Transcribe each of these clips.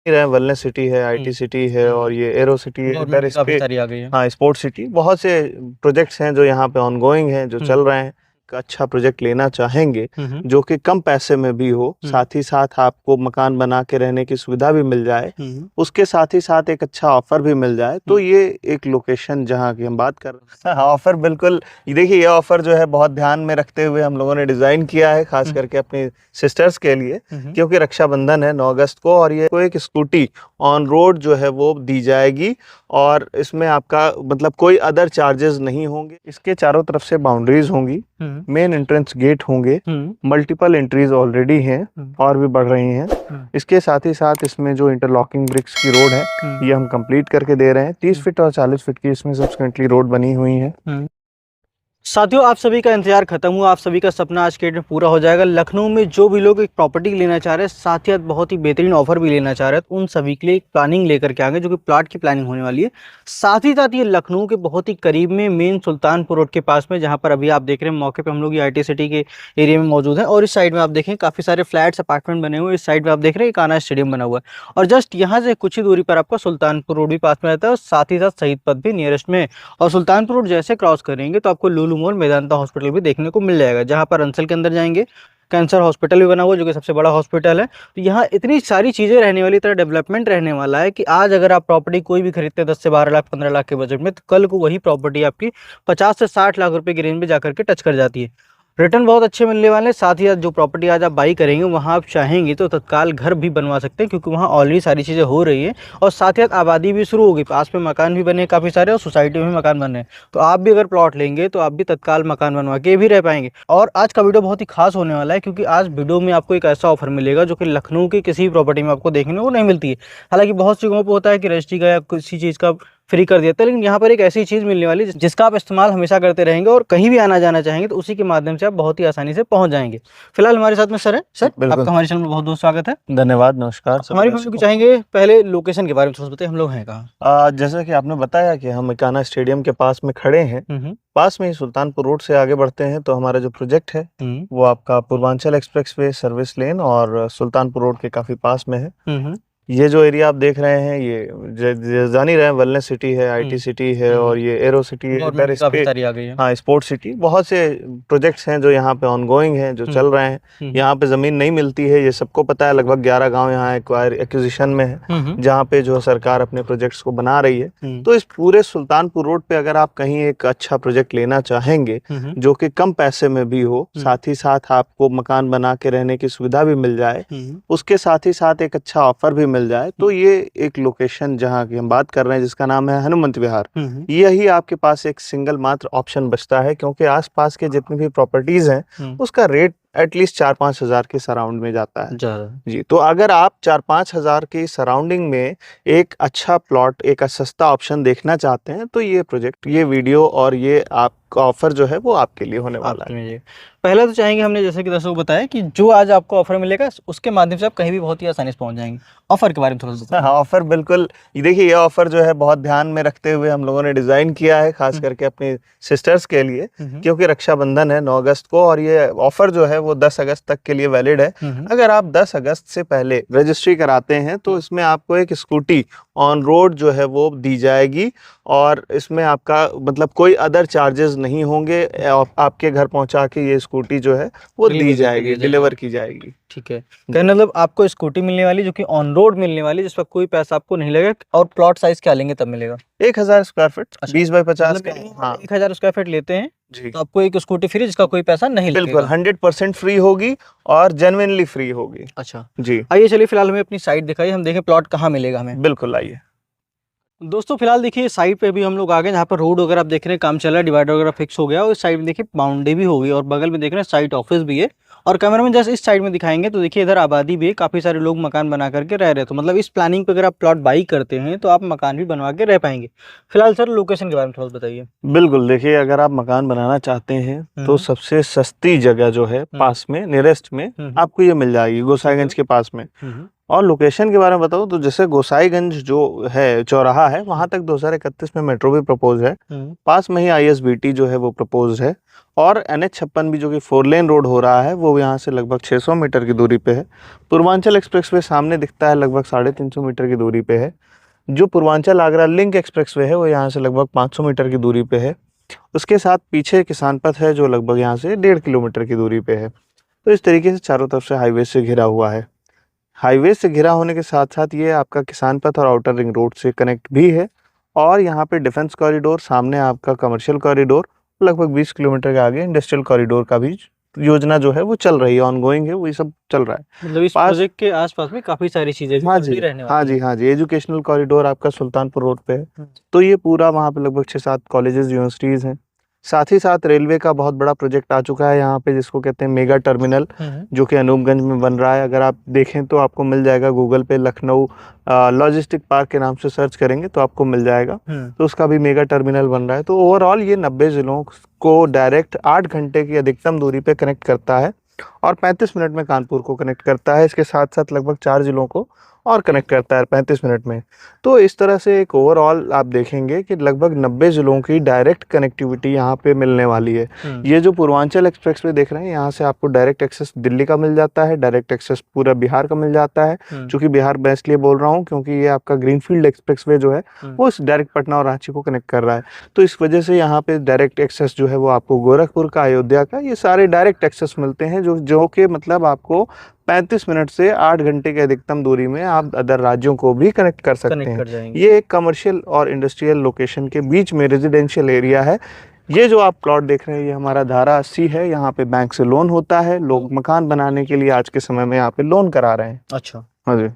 Wellness city है, IT city है और ये एरो सिटी है, इधर काफी सारी आ गई है। हाँ स्पोर्ट्स सिटी, बहुत से प्रोजेक्ट्स हैं जो यहाँ पे ऑनगोइंग हैं, जो चल रहे हैं। का अच्छा प्रोजेक्ट लेना चाहेंगे जो कि कम पैसे में भी हो, साथ ही साथ आपको मकान बना के रहने की सुविधा भी मिल जाए, उसके साथ ही साथ एक अच्छा ऑफर भी मिल जाए, तो ये एक लोकेशन जहाँ की हम बात कर रहे हैं। ऑफर बिल्कुल, देखिए ये ऑफर जो है बहुत ध्यान में रखते हुए हम लोगों ने डिजाइन किया है, खास करके अपनी सिस्टर्स के लिए, क्योंकि रक्षाबंधन है 9 अगस्त को, और ये एक स्कूटी ऑन रोड जो है वो दी जाएगी, और इसमें आपका मतलब कोई अदर चार्जेस नहीं होंगे। इसके चारों तरफ से बाउंड्रीज होंगी, मेन एंट्रेंस गेट होंगे, मल्टीपल एंट्रीज ऑलरेडी हैं और भी बढ़ रही हैं। इसके साथ ही साथ इसमें जो इंटरलॉकिंग ब्रिक्स की रोड है ये हम कंप्लीट करके दे रहे हैं। 30 फीट और 40 फीट की इसमें सब्सिक्वेंटली रोड बनी हुई है। साथियों, आप सभी का इंतजार खत्म हुआ, आप सभी का सपना आज के डेट में पूरा हो जाएगा। लखनऊ में जो भी लोग एक प्रॉपर्टी लेना चाह रहे हैं, साथ ही साथ बहुत ही बेहतरीन ऑफर भी लेना चाह रहे हैं, तो उन सभी के लिए एक प्लानिंग लेकर के आएंगे, जो कि प्लाट की प्लानिंग होने वाली है। साथ ही साथ ये लखनऊ के बहुत ही करीब में, मेन सुल्तानपुर रोड के पास में, जहाँ पर अभी आप देख रहे हैं मौके पर हम लोग ये IT सिटी के एरिया में मौजूद है। और इस साइड में आप देखें काफ़ी सारे फ्लैट्स अपार्टमेंट बने हुए हैं। इस साइड में आप देख रहे हैं कान्हा स्टेडियम बना हुआ है, और जस्ट यहाँ से कुछ ही दूरी पर आपका सुल्तानपुर रोड भी पास में रहता है, और साथ ही साथ शहीद पथ भी नियरेस्ट में। और सुल्तानपुर रोड जैसे क्रॉस करेंगे तो आपको लुलु मॉल, मेदांता हॉस्पिटल भी देखने को मिल जाएगा, जहां पर अंसल के अंदर जाएंगे कैंसर हॉस्पिटल भी बना हुआ, जो कि सबसे बड़ा हॉस्पिटल है। तो यहाँ इतनी सारी चीजें रहने वाली, तरह डेवलपमेंट रहने वाला है कि आज अगर आप प्रॉपर्टी कोई भी खरीदते हैं 10 से 12 लाख 15 लाख के बजट में, तो कल को वही प्रॉपर्टी आपकी 50 से 60 लाख रुपए की रेंज में जाकर के टच कर जाती है। रिटर्न बहुत अच्छे मिलने वाले हैं। साथ ही साथ जो प्रॉपर्टी आज आप बाई करेंगे, वहाँ आप चाहेंगे तो तत्काल घर भी बनवा सकते हैं, क्योंकि वहाँ ऑलरेडी सारी चीज़ें हो रही है, और साथ ही साथ आबादी भी शुरू होगी। पास में मकान भी बने काफ़ी सारे, और सोसाइटी में भी मकान बन रहे हैं। तो आप भी अगर प्लॉट लेंगे तो आप भी तत्काल मकान बनवा के भी रह पाएंगे। और आज का वीडियो बहुत ही खास होने वाला है, क्योंकि आज वीडियो में आपको एक ऐसा ऑफर मिलेगा जो कि लखनऊ की किसी भी प्रॉपर्टी में आपको देखने को नहीं मिलती है। हालांकि बहुत सी जगहों पर होता है कि रजिस्ट्री का या किसी चीज़ का फ्री कर दिया था, लेकिन यहाँ पर एक ऐसी चीज़ मिलने वाली जिसका आप इस्तेमाल हमेशा करते रहेंगे, और कहीं भी आना जाना चाहेंगे तो उसी के माध्यम से आप बहुत ही आसानी से पहुंच जाएंगे। फिलहाल हमारे साथ में सर है। सर, आपका हमारे चैनल में बहुत बहुत स्वागत है। धन्यवाद, नमस्कार। हमारी फैमिली को चाहेंगे पहले लोकेशन के बारे में थोड़ा बताइए, हम लोग हैं कहाँ? जैसा कि आपने बताया कि हम कान्हा स्टेडियम के पास में खड़े हैं, पास में ही सुल्तानपुर रोड से आगे बढ़ते हैं तो हमारा जो प्रोजेक्ट है वो आपका पूर्वांचल एक्सप्रेसवे सर्विस लेन और सुल्तानपुर रोड के काफी पास में है। ये जो एरिया आप देख रहे हैं ये जान ही रहे हैं, वेलनेस सिटी है, आईटी सिटी है और ये एरो सिटी है, इधर काफी सारी आ गई है। हाँ स्पोर्ट्स सिटी, बहुत से प्रोजेक्ट्स हैं जो यहाँ पे ऑनगोइंग हैं, जो चल रहे हैं। यहाँ पे जमीन नहीं मिलती है, ये सबको पता है। लगभग 11 गांव यहाँ एक्विजिशन में है, जहाँ पे जो सरकार अपने प्रोजेक्ट्स को बना रही है। तो इस पूरे सुल्तानपुर रोड पे अगर आप कहीं एक अच्छा प्रोजेक्ट लेना चाहेंगे जो कि कम पैसे में भी हो, साथ ही साथ आपको मकान बना के रहने की सुविधा भी मिल जाए, उसके साथ ही साथ एक अच्छा ऑफर भी मिल जाए, तो ये एक लोकेशन जहाँ की हम बात कर रहे हैं जिसका नाम है हनुमंत विहार, यही आपके पास एक सिंगल मात्र ऑप्शन बचता है, क्योंकि आसपास के जितनी भी प्रॉपर्टीज हैं उसका रेट एटलीस्ट 4-5 हजार के सराउंड में जाता है जी। तो अगर आप 4-5 हजार की सराउंडिंग में एक अच्छा प्लॉट, एक सस्ता ऑप्शन देखना चाहते हैं, तो ये प्रोजेक्ट, ये वीडियो और ये आपका ऑफर जो है वो आपके लिए होने वाला है। पहला तो चाहेंगे, हमने जैसे कि दर्शकों को बताया कि जो आज आपको ऑफर मिलेगा उसके माध्यम से आप कहीं भी बहुत ही आसानी से पहुंच जाएंगे। ऑफर के बारे में थोड़ा सा। हाँ, ऑफर बिल्कुल, देखिए ये ऑफर जो है बहुत ध्यान में रखते हुए हम लोगों ने डिजाइन किया है, खास करके अपनी सिस्टर्स के लिए, क्योंकि रक्षाबंधन है 9 अगस्त को, और ये ऑफर जो है वो 10 अगस्त तक के लिए वैलिड है। अगर आप 10 अगस्त से पहले रजिस्ट्री कराते हैं तो इसमें आपको एक स्कूटी ऑन रोड जो है वो दी जाएगी, और इसमें आपका मतलब कोई अदर चार्जेस नहीं होंगे। आपके घर पहुंचा के ये स्कूटी जो है वो दी जाएगी, डिलीवर की जाएगी। ठीक है, कहने मतलब आपको स्कूटी मिलने वाली जो कि ऑन रोड मिलने वाली, जिस पर कोई पैसा आपको नहीं लगेगा। और प्लॉट साइज क्या लेंगे तब मिलेगा? 1000 स्क्वायर फीट, 20 बाई 50 का। हाँ, 1000 स्क्वायर फीट लेते हैं जी, तो आपको एक स्कूटी फ्री, जिसका कोई पैसा नहीं लगेगा। बिल्कुल 100% फ्री होगी और जेन्युइनली फ्री होगी। अच्छा जी, आइए चलिए फिलहाल हमें अपनी साइट दिखाइए, हम देखें प्लॉट कहाँ मिलेगा हमें। बिल्कुल आइए। दोस्तों फिलहाल देखिए साइड पे भी हम लोग आ गए, जहाँ पर रोड वगैरह आप देख रहे हैं काम चल रहा है, डिवाइडर वगैरह फिक्स हो गया, और इस साइड में देखिए बाउंड्री भी हो गई, और बगल में देख रहे हैं साइट ऑफिस भी है। और कैमरा में जैसे इस साइड में दिखाएंगे तो देखिए इधर आबादी भी है, काफ़ी सारे लोग मकान बना करके रह रहे हैं। तो मतलब इस प्लानिंग पे अगर आप प्लॉट बाई करते हैं तो आप मकान भी बनवा के रह पाएंगे। फिलहाल सर लोकेशन के बारे में थोड़ा बताइए। बिल्कुल, देखिए अगर आप मकान बनाना चाहते हैं तो सबसे सस्ती जगह जो है पास में नियरेस्ट में आपको ये मिल जाएगी, गोसाईगंज के पास में। और लोकेशन के बारे में बताऊं तो जैसे गोसाईगंज जो है चौराहा है, वहां तक 2031 में मेट्रो भी प्रपोज है। पास में ही ISBT जो है वो प्रपोज है, और NH56 भी जो कि 4 लेन रोड हो रहा है वो यहाँ से लगभग 600 मीटर की दूरी पे है। पूर्वांचल एक्सप्रेसवे सामने दिखता है, लगभग 350 मीटर की दूरी पे है। जो पूर्वांचल आगरा लिंक एक्सप्रेसवे है वो यहाँ से लगभग 500 मीटर की दूरी पे है। उसके साथ पीछे किसान पथ है जो लगभग यहाँ से 1.5 किलोमीटर की दूरी पे है। तो इस तरीके से चारों तरफ से हाईवे से घिरा हुआ है। हाईवे से घिरा होने के साथ साथ ये आपका किसान पथ और आउटर रिंग रोड से कनेक्ट भी है। और यहाँ पे डिफेंस कॉरिडोर, सामने आपका कमर्शियल कॉरिडोर, लगभग 20 किलोमीटर के आगे इंडस्ट्रियल कॉरिडोर का भी योजना जो है वो चल रही है, ऑनगोइंग है, वो ये सब चल रहा है। मतलब इस प्रोजेक्ट के आसपास में काफी सारी चीजें हाँ जी, रहने हाँ वाली जी, हाँ जी। एजुकेशनल कॉरिडोर आपका सुल्तानपुर रोड पे है, हैं। तो ये पूरा वहाँ पे लगभग 6-7 कॉलेजेस यूनिवर्सिटीज़ हैं। साथ ही साथ रेलवे का बहुत बड़ा प्रोजेक्ट आ चुका है यहाँ पे, जिसको कहते हैं मेगा टर्मिनल, जो कि अनूपगंज में बन रहा है। अगर आप देखें तो आपको मिल जाएगा गूगल पे, लखनऊ लॉजिस्टिक पार्क के नाम से सर्च करेंगे तो आपको मिल जाएगा। तो उसका भी मेगा टर्मिनल बन रहा है। तो ओवरऑल ये 90 ज़िलों को डायरेक्ट 8 घंटे की अधिकतम दूरी पे कनेक्ट करता है, और 35 मिनट में कानपुर को कनेक्ट करता है। इसके साथ साथ लगभग 4 जिलों को और कनेक्ट करता है 35 मिनट में। तो इस तरह से एक ओवरऑल आप देखेंगे कि लगभग 90 जिलों की डायरेक्ट कनेक्टिविटी यहाँ पे मिलने वाली है। ये जो पूर्वांचल एक्सप्रेसवे देख रहे हैं, यहाँ से आपको डायरेक्ट एक्सेस दिल्ली का मिल जाता है, डायरेक्ट एक्सेस पूरा बिहार का मिल जाता है। चूंकि बिहार मैं इसलिए बोल रहा हूँ क्योंकि ये आपका ग्रीनफील्ड एक्सप्रेसवे जो है वो इस डायरेक्ट पटना और रांची को कनेक्ट कर रहा है। तो इस वजह से यहाँ पे डायरेक्ट एक्सेस जो है वो आपको गोरखपुर का, अयोध्या का, ये सारे डायरेक्ट एक्सेस मिलते हैं, जो कि मतलब आपको 35 मिनट से 8 घंटे की अधिकतम दूरी में आप अदर राज्यों को भी कनेक्ट कर सकते हैं। ये एक कमर्शियल और इंडस्ट्रियल लोकेशन के बीच में रेजिडेंशियल एरिया है। ये जो आप प्लॉट देख रहे हैं ये हमारा धारा 80 है। यहाँ पे बैंक से लोन होता है, लोग मकान बनाने के लिए आज के समय में यहाँ पे लोन करा रहे हैं। अच्छा, हाँ जी।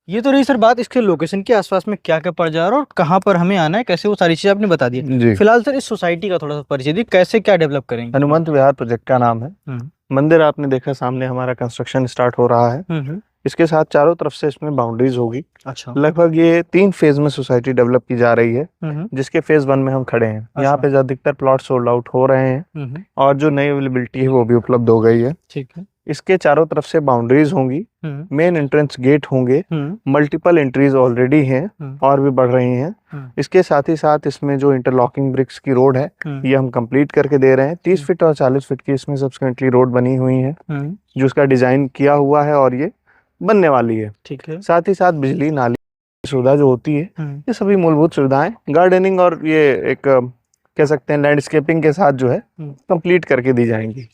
ये तो रही सर बात इसके लोकेशन के आसपास में क्या क्या पड़ जा रहा है और कहाँ पर हमें आना है, कैसे, वो सारी चीज़ आपने बता दी। फिलहाल सर इस सोसाइटी का थोड़ा सा परिचय दी, कैसे क्या डेवलप करेंगे। हनुमंत विहार प्रोजेक्ट का नाम है। मंदिर आपने देखा सामने, हमारा कंस्ट्रक्शन स्टार्ट हो रहा है। इसके साथ चारों तरफ से इसमें बाउंड्रीज होगी। अच्छा। लगभग ये 3 फेज में सोसाइटी डेवलप की जा रही है, जिसके फेज 1 में हम खड़े हैं। अच्छा। यहाँ पे अधिकतर प्लॉट सोल्ड आउट हो रहे हैं, और जो नई अवेलेबिलिटी है वो भी उपलब्ध हो गई है। ठीक है। इसके चारों तरफ से बाउंड्रीज होंगी, मेन एंट्रेंस गेट होंगे, मल्टीपल एंट्रीज ऑलरेडी हैं और भी बढ़ रही हैं। इसके साथ ही साथ इसमें जो इंटरलॉकिंग ब्रिक्स की रोड है ये हम कंप्लीट करके दे रहे हैं। 30 फीट और 40 फीट की इसमें सब्सिक्वेंटली रोड बनी हुई है, जो उसका डिजाइन किया हुआ है और ये बनने वाली है। ठीक है। साथ ही साथ बिजली नाली सुविधा जो होती है, ये सभी मूलभूत सुविधाएं गार्डनिंग और ये एक कह सकते हैं लैंडस्केपिंग के साथ जो है कंप्लीट करके दी जाएंगी।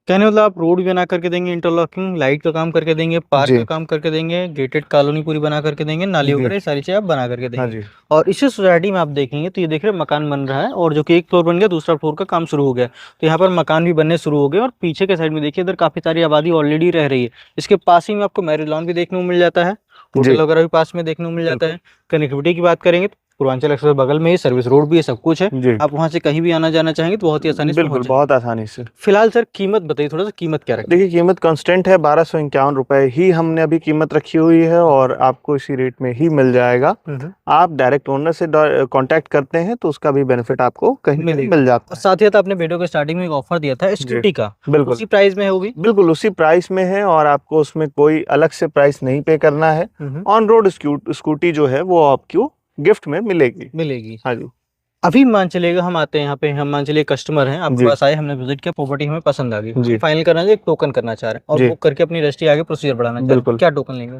कहने मतलब आप रोड भी बना करके देंगे, इंटरलॉकिंग, लाइट का काम करके देंगे, पार्क का काम करके देंगे, गेटेड कॉलोनी पूरी बना करके देंगे, नाली वगैरह सारी चीजें आप बना करके देंगे। और इसी सोसाइटी में आप देखेंगे तो ये देख रहे हैं मकान बन रहा है, और जो कि एक फ्लोर बन गया, दूसरा फ्लोर का काम शुरू हो गया। तो यहाँ पर मकान भी बनने शुरू हो गए, और पीछे के साइड में देखिए इधर काफी सारी आबादी ऑलरेडी रह रही है। इसके पास ही में आपको मैरिज लॉन भी देखने को मिल जाता है, होटल वगैरह भी पास में देखने को मिल जाता है। कनेक्टिविटी की बात करेंगे पूर्वांचल एक्सप्रेस बगल में ही, सर्विस रोड भी है, सब कुछ है। आप वहां से कहीं भी आना जाना चाहेंगे तो बहुत ही आसानी से, बिल्कुल बहुत आसानी से। फिलहाल सर कीमत बताइए थोड़ा सा, कीमत क्या रखी? देखिए कीमत कांस्टेंट है, 1251 रुपए ही हमने अभी कीमत रखी हुई है, और आपको इसी रेट में ही मिल जाएगा। आप डायरेक्ट ओनर से कांटेक्ट करते हैं तो उसका भी बेनिफिट आपको कहीं मिल जाता है। साथ ही आपने वीडियो के स्टार्टिंग में एक ऑफर दिया था स्कूटी का, बिल्कुल उसी प्राइस में है वो भी? बिल्कुल उसी प्राइस में है, और आपको उसमें कोई अलग से प्राइस नहीं पे करना है। ऑन रोड स्कूटी जो है वो आपको गिफ्ट में मिलेगी। हाँ जी। अभी मान चलेगा हम आते हैं यहाँ पे, हम मान चलिए कस्टमर हैं, आपके पास आए, हमने विजिट किया, प्रॉपर्टी हमें पसंद आ गई, फाइनल करना है, एक टोकन करना चाह रहे हैं और बुक करके अपनी रजिस्ट्री आगे प्रोसीजर बढ़ाना चाह रहे हैं, क्या टोकन लेंगे?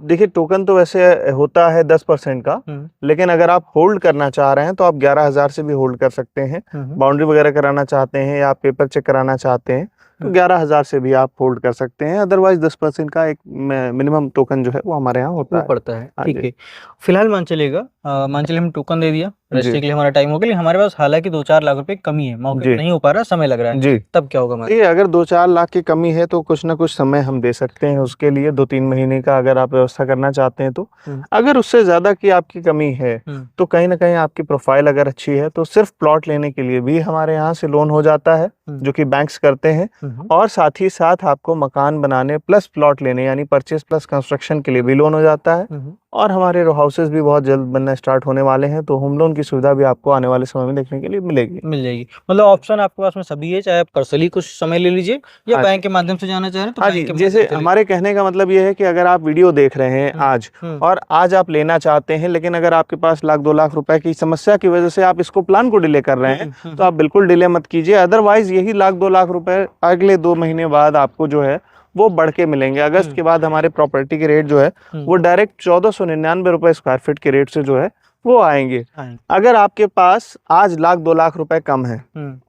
देखिए टोकन तो वैसे होता है 10% का, लेकिन अगर आप होल्ड करना चाह रहे हैं तो आप 11,000 से भी होल्ड कर सकते हैं। बाउंड्री वगैरह कराना चाहते हैं या आप पेपर चेक कराना चाहते हैं तो 11,000 से भी आप होल्ड कर सकते हैं। अदरवाइज 10% का एक मिनिमम टोकन जो है वो हमारे यहाँ होता है। ठीक है। फिलहाल मान चलिएगा, मान चलिए हम टोकन दे दिया, रजिस्ट्री के लिए हमारा टाइम हो गया, लेकिन हमारे पास हालांकि 2-4 लाख रुपए कमी है, मौके नहीं हो पा रहा, समय लग रहा है, तब क्या होगा? ये अगर 2-4 लाख की कमी है तो कुछ ना कुछ समय हम दे सकते हैं उसके लिए, 2-3 महीने का अगर आप व्यवस्था करना चाहते हैं तो। अगर उससे ज्यादा की आपकी कमी है तो कहीं ना कहीं आपकी प्रोफाइल अगर अच्छी है तो सिर्फ प्लॉट लेने के लिए भी हमारे यहाँ से लोन हो जाता है, जो कि बैंक्स करते हैं। और साथ ही साथ आपको मकान बनाने प्लस प्लॉट लेने यानी परचेस प्लस कंस्ट्रक्शन के लिए भी लोन हो जाता है। और हमारे रो हाउसेस भी बहुत जल्द बनना स्टार्ट होने वाले हैं, तो होम लोन की सुविधा भी आपको आने वाले समय में देखने के लिए मिलेगी। मिल जाएगी, मतलब ऑप्शन आपके पास में सभी है, चाहे आप पर्सनली कुछ समय ले लीजिए या हाँ बैंक के माध्यम से जाना चाह रहे हैं तो हाँ बैंक जी, के जैसे माध्यम से ले। हमारे कहने का मतलब ये है कि अगर आप वीडियो देख रहे हैं आज और आज आप लेना चाहते हैं, लेकिन अगर आपके पास 1-2 लाख रुपए की समस्या की वजह से आप इसको प्लान को डिले कर रहे हैं, तो आप बिल्कुल डिले मत कीजिए। अदरवाइज यही 1-2 लाख रुपए अगले 2 महीने बाद आपको जो है वो बढ़ के मिलेंगे। अगस्त के बाद हमारे प्रॉपर्टी के रेट जो है वो डायरेक्ट 1499 रुपए स्क्वायर फीट के रेट से जो है वो आएंगे। अगर आपके पास आज 1-2 लाख रुपए कम है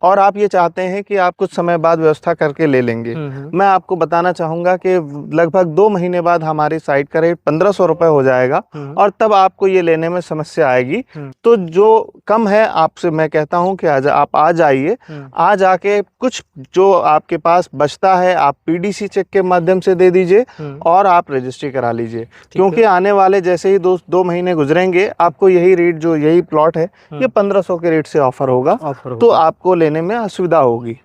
और आप ये चाहते हैं कि आप कुछ समय बाद व्यवस्था करके ले लेंगे, मैं आपको बताना चाहूंगा कि लगभग 2 महीने बाद हमारी साइट का रेट 1500 रुपए हो जाएगा और तब आपको ये लेने में समस्या आएगी। तो जो कम है आपसे मैं कहता हूं कि आप आ जाइए, आज आके कुछ जो आपके पास बचता है आप पीडीसी चेक के माध्यम से दे दीजिए और आप रजिस्ट्री करा लीजिए, क्योंकि आने वाले जैसे ही 2 महीने गुजरेंगे आपको यही रेट जो यही प्लॉट है ये 1500 के रेट से ऑफर होगा, तो आपको लेने में असुविधा होगी।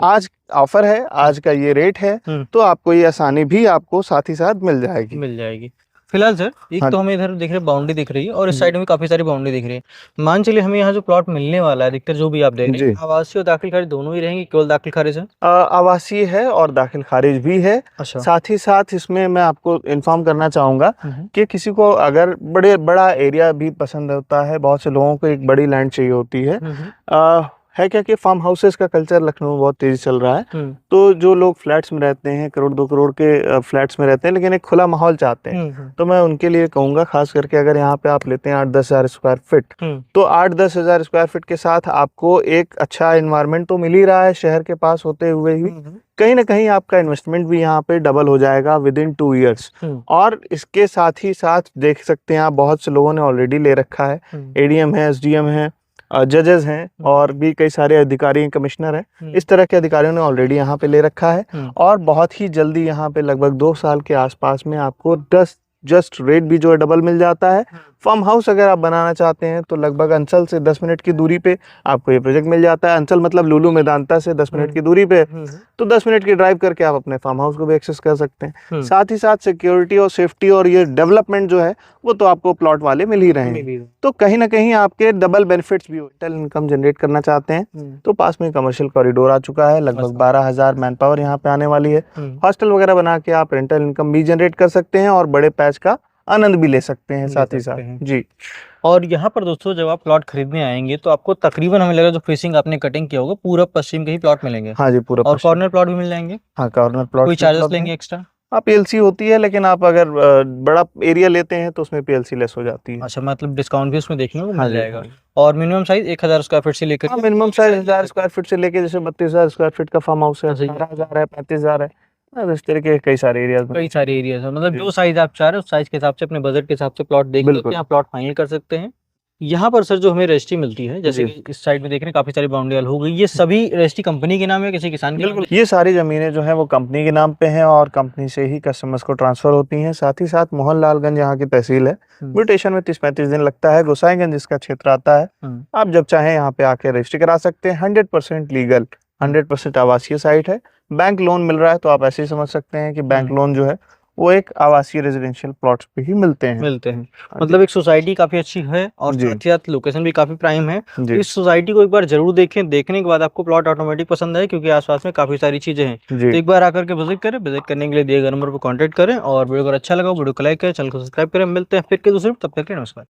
आज ऑफर है, आज का ये रेट है, तो आपको ये आसानी भी आपको साथ ही साथ मिल जाएगी। फिलहाल सर एक तो हमें इधर देख रहे बाउंड्री दिख रही है और इस साइड में काफी सारी बाउंड्री दिख रही है। मान चलिए हमें यहाँ जो प्लॉट मिलने वाला है अधिकतर जो भी आप देख रहे हैं आवासीय और दाखिल खारिज दोनों ही रहेंगे, केवल दाखिल खारिज है? आवासीय है और दाखिल खारिज भी है। अच्छा। साथ ही साथ इसमें मैं आपको इन्फॉर्म करना चाहूंगा कि किसी को अगर बड़ा एरिया भी पसंद होता है, बहुत से लोगों को एक बड़ी लैंड चाहिए होती है क्या कि फार्म हाउसेस का कल्चर लखनऊ में बहुत तेजी चल रहा है, तो जो लोग फ्लैट्स में रहते हैं, 1-2 करोड़ के फ्लैट्स में रहते हैं, लेकिन एक खुला माहौल चाहते हैं, तो मैं उनके लिए कहूंगा खास करके अगर यहाँ पे आप लेते हैं 8-10 हज़ार स्क्वायर फीट, तो 8-10 हज़ार स्क्वायर फीट के साथ आपको एक अच्छा एनवायरनमेंट तो मिल ही रहा है शहर के पास होते हुए ही, कहीं ना कहीं आपका इन्वेस्टमेंट भी यहाँ पे डबल हो जाएगा विदिन 2 इयर्स। और इसके साथ ही साथ देख सकते हैं आप बहुत से लोगों ने ऑलरेडी ले रखा है, एडीएम है, एसडीएम है, जजेस हैं और भी कई सारे अधिकारी कमिश्नर हैं, इस तरह के अधिकारियों ने ऑलरेडी यहाँ पे ले रखा है और बहुत ही जल्दी यहाँ पे लगभग 2 साल के आसपास में आपको जस्ट रेट भी जो है डबल मिल जाता है। फार्म हाउस अगर आप बनाना चाहते हैं तो लगभग अंचल से 10 मिनट की दूरी पे आपको ये प्रोजेक्ट मिल जाता है। अंचल मतलब लुलु मेदांता से 10 मिनट की दूरी पे, तो 10 मिनट की ड्राइव करके आप अपने फार्म हाउस को भी एक्सेस कर सकते हैं। साथ ही साथ सिक्योरिटी और सेफ्टी और ये डेवलपमेंट जो है वो तो आपको प्लॉट वाले मिल ही रहे हैं, तो कहीं ना कहीं आपके डबल बेनिफिट्स भी। रेंटल इनकम जनरेट करना चाहते हैं तो पास में कमर्शियल कॉरिडोर आ चुका है, लगभग 12,000 मैन पावर यहाँ पे आने वाली है। हॉस्टल वगैरह बना के आप रेंटल इनकम भी जनरेट कर सकते हैं और बड़े पैच का आनंद भी ले सकते हैं साथ ही साथ जी। और यहाँ पर दोस्तों जब आप प्लॉट खरीदने आएंगे तो आपको तकरीबन हमें लगा जो फेसिंग आपने कटिंग किया होगा पूरा पश्चिम के ही प्लॉट मिलेंगे। हाँ जी, पूरा। और कॉर्नर प्लॉट भी मिल जाएंगे? हाँ, कॉर्नर प्लॉट। कोई चार्जेस लेंगे एक्स्ट्रा? आप पीएलसी होती है, लेकिन आप अगर बड़ा एरिया लेते हैं तो उसमें पीएलसी लेस हो जाती है। अच्छा, मतलब डिस्काउंट भी उसमें देखने को मिल जाएगा। और मिनिमम साइज 1000 स्क्वायर फीट से लेकर? हाँ, मिनिमम साइज 1000 स्क्वायर फीट से लेकर जैसे 32,000 स्क्वायर फीट का फार्म हाउस है, 18,000 है, 35,000 है, इस तरह के कई सारे एरियाज है। मतलब जो साइज आप चाह रहे हैं उस साइज के हिसाब से अपने बजट के हिसाब से प्लॉट देख के आप प्लॉट फाइनल कर सकते हैं। यहाँ पर सर जो हमें रजिस्ट्री मिलती है, जैसे कि इस साइड में देख रहे हैं काफी सारी बाउंड्री हो गई, ये सभी रजिस्ट्री कंपनी के नाम है, किसी किसान के नाम? ये सारी जमीनें जो है वो कंपनी के नाम पे हैं और कंपनी से ही कस्टमर्स को ट्रांसफर होती हैं। साथ ही साथ मोहनलालगंज यहाँ की तहसील है, म्यूटेशन में 30-35 दिन लगता है। गोसाईगंज इसका क्षेत्र आता है, आप जब चाहें यहाँ पे आके रजिस्ट्री करा सकते हैं। 100% लीगल, 100% आवासीय साइट है। बैंक लोन मिल रहा है, तो आप ऐसे ही समझ सकते हैं कि बैंक लोन जो है वो एक आवासीय रेजिडेंशियल प्लॉट्स पे ही मिलते हैं। मतलब एक सोसाइटी काफी अच्छी है और साथ ही साथ लोकेशन भी काफी प्राइम है। इस सोसाइटी को एक बार जरूर देखें, देखने के बाद आपको प्लॉट ऑटोमेटिक पसंद है, क्योंकि आसपास में काफी सारी चीजें हैं। तो एक बार आकर के विजिट करें, विजिट करने के लिए दिए गए नंबर पर कॉन्टेक्ट करें और वीडियो अगर अच्छा लगा वीडियो को लाइक करें, चैनल को सब्सक्राइब करें। मिलते हैं फिर के दूसरे, तब तक के नमस्कार।